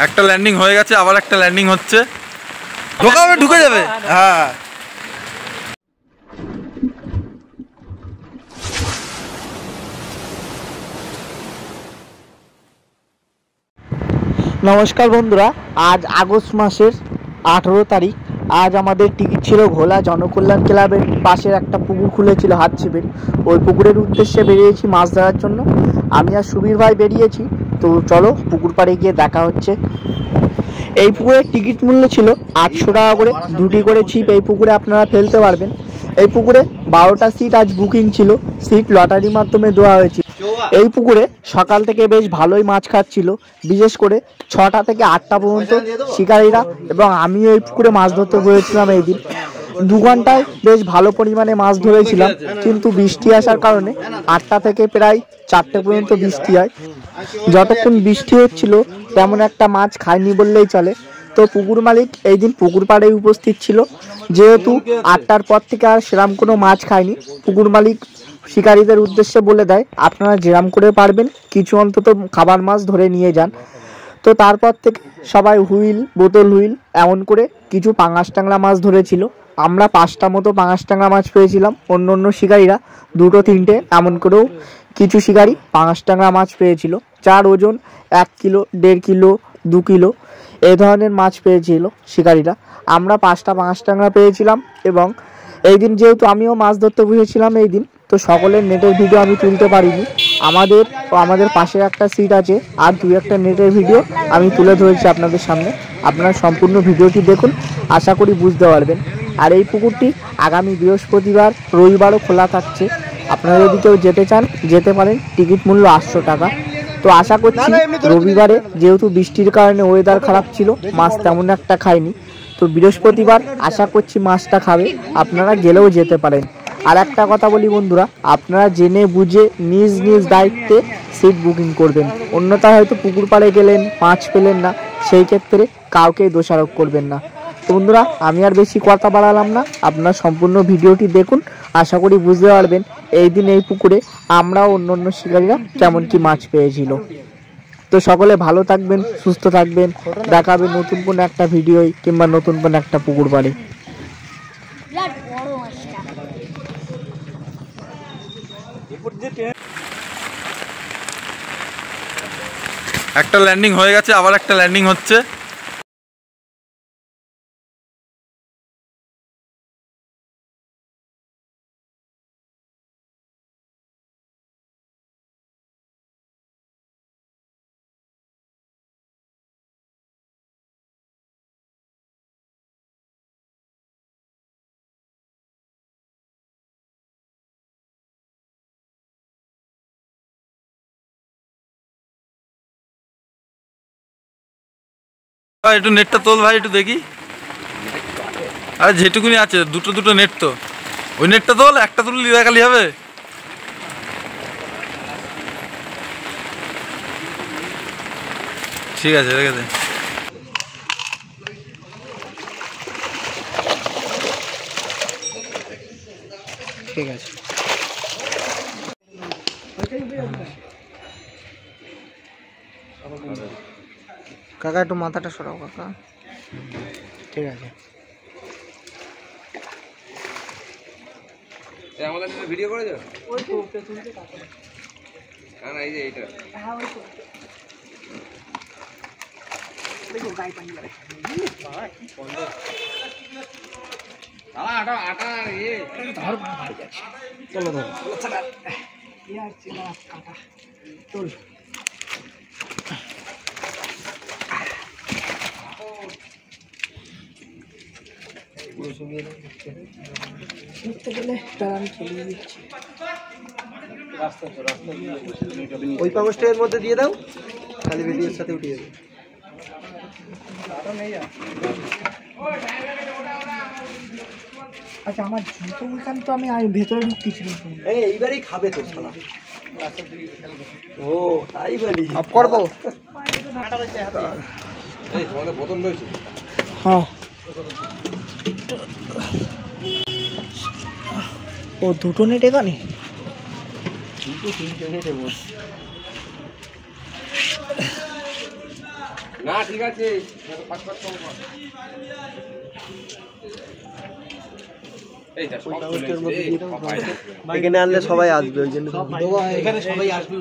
একটা ল্যান্ডিং হয়ে গেছে, আবার একটা ল্যান্ডিং হচ্ছে। ঢোকাবে, ঢুকে যাবে। হ্যাঁ, নমস্কার বন্ধুরা, আজ আগস্ট মাসের 18 তারিখ। আজ আমাদের টিকিট ছিল ঘোলা জনকল্যাণ ক্লাবের পাশের একটা পুকুর খুলেছিল হাতছিপের, ওই পুকুরের উদ্দেশ্যে বেরিয়েছি মাছ ধরার জন্য। আমি আর সুবীর ভাই বেরিয়েছি। তো চলো পুকুর পাড়ে গিয়ে দেখা হচ্ছে। এই পুকুরের টিকিট মূল্য ছিল 800 টাকা করে, দুটি করে ছিপ এই পুকুরে আপনারা ফেলতে পারবেন। এই পুকুরে 12টা সিট আজ বুকিং ছিল, সিট লটারির মাধ্যমে দেওয়া হয়েছিল। এই পুকুরে সকাল থেকে বেশ ভালোই মাছ খাচ্ছিল, বিশেষ করে 6টা থেকে 8টা পর্যন্ত শিকারীরা, এবং আমিও এই পুকুরে মাছ ধরতে বসেছিলাম। এই দিন 2 ঘন্টায় বেশ ভালো পরিমাণে মাছ ধরেছিলাম, কিন্তু বৃষ্টি আসার কারণে 8টা থেকে প্রায় 4টে পর্যন্ত বৃষ্টি হয়। যতক্ষণ বৃষ্টি হচ্ছিল তেমন একটা মাছ খায়নি বললেই চলে। তো পুকুর মালিক এই দিন পুকুর পাড়ে উপস্থিত ছিল, যেহেতু 8টার পর থেকে আর সেরাম কোনো মাছ খায়নি। পুকুর মালিক শিকারীদের উদ্দেশ্যে বলে দেয়, আপনারা যেরাম করে পারবেন কিছু অন্তত খাবার মাছ ধরে নিয়ে যান। তো তারপর থেকে সবাই হুইল, বোতল হুইল এমন করে কিছু পাঙাশ ট্যাংরা মাছ ধরেছিল। আমরা 5টা মতো পাঙাশ ট্যাংরা মাছ পেয়েছিলাম, অন্য শিকারীরা 2-3টে এমন করেও কিছু শিকারী পাঙাশ ট্যাংরা মাছ পেয়েছিল, যার ওজন 1 কিলো, 1.5 কিলো, 2 কিলো এই ধরনের মাছ পেয়েছিল শিকারীরা। আমরা 5টা পাঙাশ ট্যাংরা পেয়েছিলাম। এবং এই দিন যেহেতু আমিও মাছ ধরতে বসেছিলাম এই দিন, তো সকলের নেটের ভিডিও আমি তুলতে পারিনি। আমাদের পাশে একটা সিট আছে, আর 2-1টা নেটের ভিডিও আমি তুলে ধরেছি আপনাদের সামনে। আপনারা সম্পূর্ণ ভিডিওটি দেখুন, আশা করি বুঝতে পারবেন। আর এই পুকুরটি আগামী বৃহস্পতিবার, রবিবারও খোলা থাকছে। আপনারা যদি কেউ যেতে চান যেতে পারেন, টিকিট মূল্য 800 টাকা। তো আশা করছি রবিবারে, যেহেতু বৃষ্টির কারণে ওয়েদার খারাপ ছিল, মাছ তেমন একটা খায়নি। তো বৃহস্পতিবার আশা করছি মাছটা খাবে, আপনারা গেলেও যেতে পারেন। আর একটা কথা বলি বন্ধুরা, আপনারা জেনে বুঝে নিজ দায়িত্বে সিট বুকিং করবেন, অন্যথায় হয়তো পুকুর পাড়ে গেলেন মাছ পেলেন না, সেই ক্ষেত্রে কাউকেই দোষারোপ করবেন না। তো বন্ধুরা, আমি আর বেশি কথা বাড়ালাম না, আপনারা সম্পূর্ণ ভিডিওটি দেখুন, আশা করি বুঝতে পারবেন এই দিন এই পুকুরে আমরাও অন্য শিকারীরা কেমন কি মাছ পেয়েছিল। তো সকলে ভালো থাকবেন, সুস্থ থাকবেন, দেখা হবে নতুন কোনো একটা ভিডিও কিংবা নতুন কোনো একটা পুকুর পাড়ে। একটা ল্যান্ডিং হয়ে গেছে, আবার একটা ল্যান্ডিং হচ্ছে। একটু নেটটা তোল ভাই, একটু দেখি। আরে যেটুকুনি আছে, দুটো নেট, তো ওই নেটটা তোল, একটা তুললি দেখালি হবে। ঠিক আছে, রেখে দে। ঠিক আছে কাকা, একটু মাথাটা সরাও কাকা। ঠিক আছে, আমাদের ভিডিও করে দাও। কারণ এই যে এইটা আটা আটা ইয়ে ধর ভাই যাচ্ছে। চলো ধর ইয়ে আসছে না কাটা। চল উঠতে গেলে টান চলে দিচ্ছি। ওই পাঙাশটা এর মধ্যে দিয়ে দাও, খালি ভিডিওর সাথে উঠে যাবে। আচ্ছা, আমার জুতো উল্টান তো আমি ভেতরে ঢুকতেছিলাম। এইবারই খাবে তো শালা। ও তাই বলি, অফ করবো। এই তোমাদের বোতল রয়েছে? হ্যাঁ। ও 2টো নেট এখানে, 2-3টে নেটে বস। না ঠিক আছে এখানে আনলে সবাই আসবে ওই জন্য এখানে সবাই আসবে